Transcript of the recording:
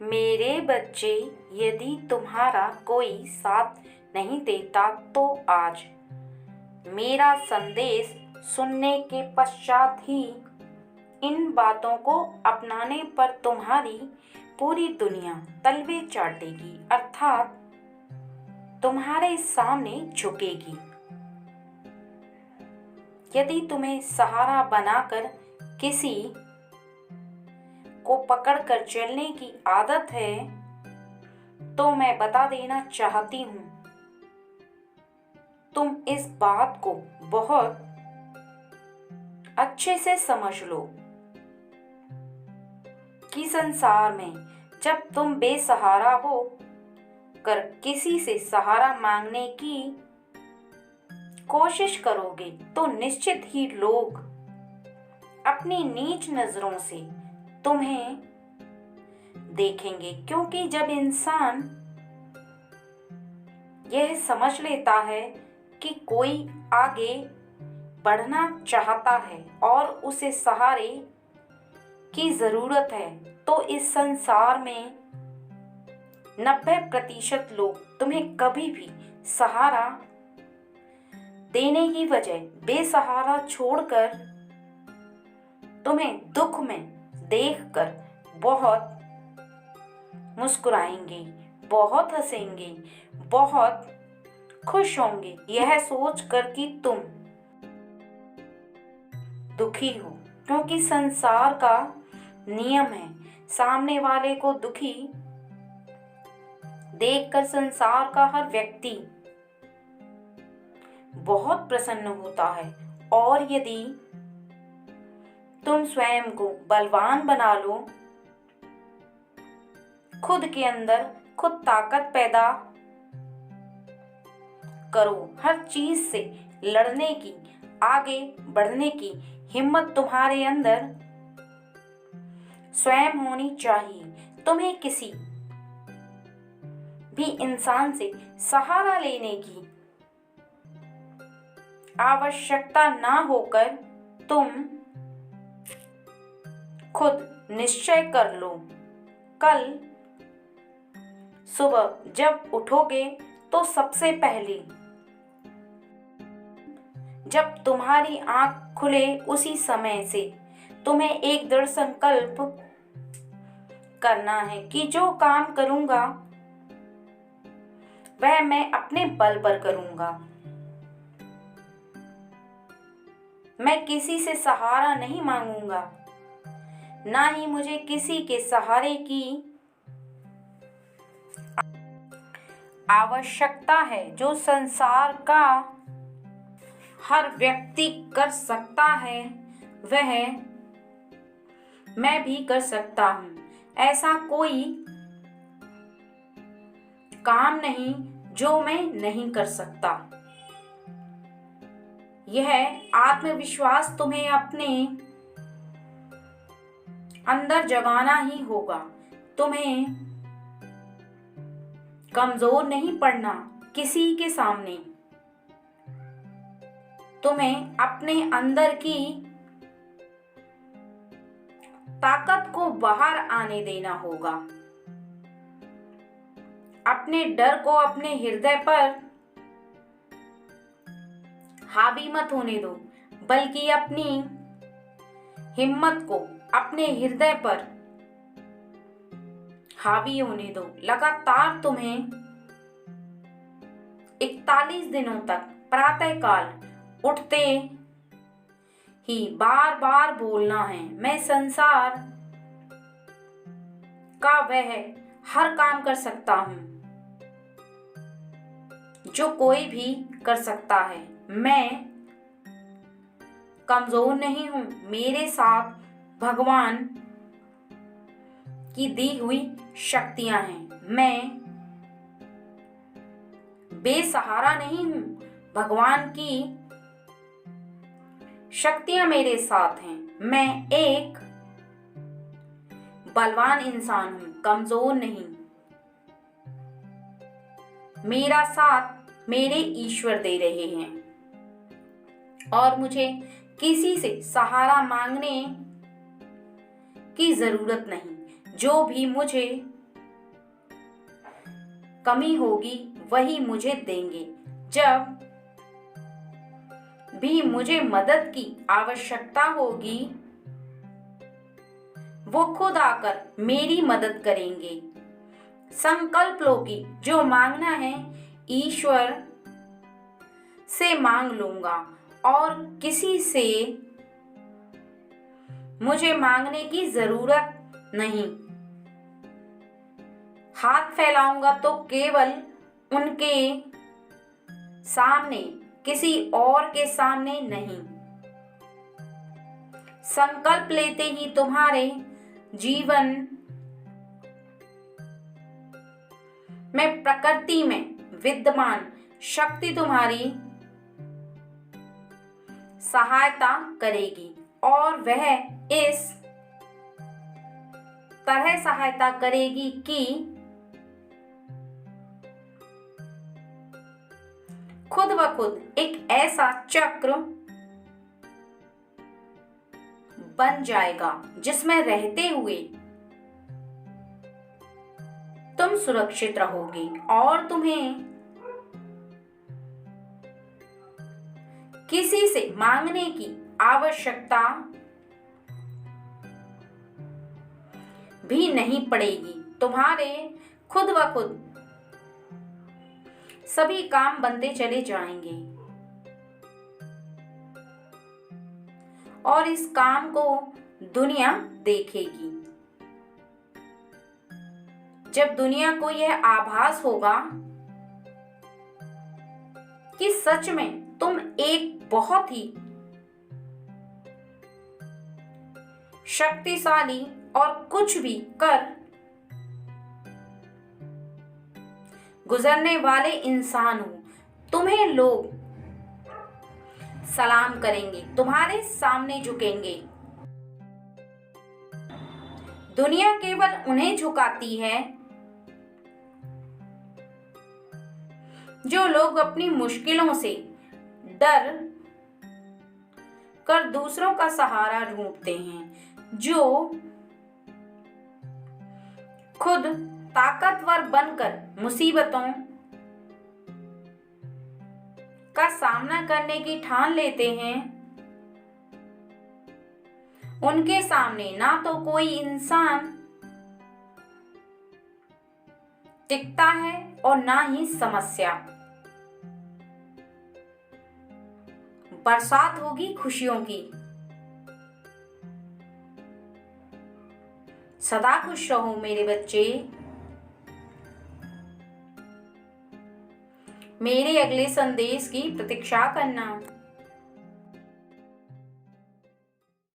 मेरे बच्चे, यदि तुम्हारा कोई साथ नहीं देता तो आज मेरा संदेश सुनने के पश्चात ही इन बातों को अपनाने पर तुम्हारी पूरी दुनिया तलवे चाटेगी, अर्थात तुम्हारे सामने झुकेगी। यदि तुम्हें सहारा बनाकर किसी को पकड़कर चलने की आदत है तो मैं बता देना चाहती हूँ, तुम इस बात को बहुत अच्छे से समझ लो कि संसार में जब तुम बेसहारा हो कर किसी से सहारा मांगने की कोशिश करोगे तो निश्चित ही लोग अपनी नीच नजरों से तुम्हें देखेंगे, क्योंकि जब इंसान यह समझ लेता है कि कोई आगे बढ़ना चाहता है और उसे सहारे की जरूरत है, तो इस संसार में 90% लोग तुम्हें कभी भी सहारा देने की बजाय बेसहारा छोड़कर तुम्हें दुख में देखकर बहुत मुस्कुराएंगे, बहुत हंसेंगे, बहुत खुश होंगे, यह सोचकर कि तुम दुखी हो, क्योंकि संसार का नियम है सामने वाले को दुखी देखकर संसार का हर व्यक्ति बहुत प्रसन्न होता है। और यदि तुम स्वयं को बलवान बना लो, खुद के अंदर खुद ताकत पैदा करो, हर चीज से लड़ने की, आगे बढ़ने की हिम्मत तुम्हारे अंदर स्वयं होनी चाहिए। तुम्हें किसी भी इंसान से सहारा लेने की आवश्यकता ना होकर तुम खुद निश्चय कर लो, कल सुबह जब उठोगे तो सबसे पहले जब तुम्हारी आंख खुले उसी समय से तुम्हें एक दृढ़ संकल्प करना है कि जो काम करूंगा वह मैं अपने बल पर करूंगा। मैं किसी से सहारा नहीं मांगूंगा, ना ही मुझे किसी के सहारे की आवश्यकता है। जो संसार का हर व्यक्ति कर सकता है वह मैं भी कर सकता हूँ। ऐसा कोई काम नहीं जो मैं नहीं कर सकता। यह आत्मविश्वास तुम्हें अपने अंदर जगाना ही होगा। तुम्हें कमजोर नहीं पड़ना किसी के सामने, तुम्हें अपने अंदर की ताकत को बाहर आने देना होगा। अपने डर को अपने हृदय पर हावी मत होने दो, बल्कि अपनी हिम्मत को अपने हृदय पर हावी होने दो। लगातार तुम्हें 41 दिनों तक प्रातःकाल उठते ही बार बार बोलना है, मैं संसार का वह हर काम कर सकता हूँ जो कोई भी कर सकता है। मैं कमजोर नहीं हूँ, मेरे साथ भगवान की दी हुई शक्तियां हैं। मैं बेसहारा नहीं हूँ, भगवान की शक्तियां मेरे साथ हैं। मैं एक बलवान इंसान हूँ, कमजोर नहीं। मेरा साथ मेरे ईश्वर दे रहे हैं और मुझे किसी से सहारा मांगने की जरूरत नहीं। जो भी मुझे कमी होगी वही मुझे देंगे। जब भी मुझे मदद की आवश्यकता होगी वो खुद आकर मेरी मदद करेंगे। संकल्प लो कि जो मांगना है ईश्वर से मांग लूंगा और किसी से मुझे मांगने की जरूरत नहीं। हाथ फैलाऊंगा तो केवल उनके सामने, किसी और के सामने नहीं। संकल्प लेते ही तुम्हारे जीवन में प्रकृति में विद्यमान शक्ति तुम्हारी सहायता करेगी और वह इस तरह सहायता करेगी कि खुद ब खुद एक ऐसा चक्र बन जाएगा जिसमें रहते हुए तुम सुरक्षित रहोगे और तुम्हें किसी से मांगने की आवश्यकता भी नहीं पड़ेगी। तुम्हारे खुद ब खुद सभी काम बनते चले जाएंगे और इस काम को दुनिया देखेगी। जब दुनिया को यह आभास होगा कि सच में तुम एक बहुत ही शक्तिशाली और कुछ भी कर गुजरने वाले इंसान हो, तुम्हें लोग सलाम करेंगे, तुम्हारे सामने झुकेंगे। दुनिया केवल उन्हें झुकाती है जो लोग अपनी मुश्किलों से डर कर दूसरों का सहारा ढूंढते हैं, जो खुद ताकतवर बनकर मुसीबतों का सामना करने की ठान लेते हैं। उनके सामने ना तो कोई इंसान टिकता है और ना ही समस्या। बरसात होगी खुशियों की। सदा खुश रहो मेरे बच्चे। मेरे अगले संदेश की प्रतीक्षा करना।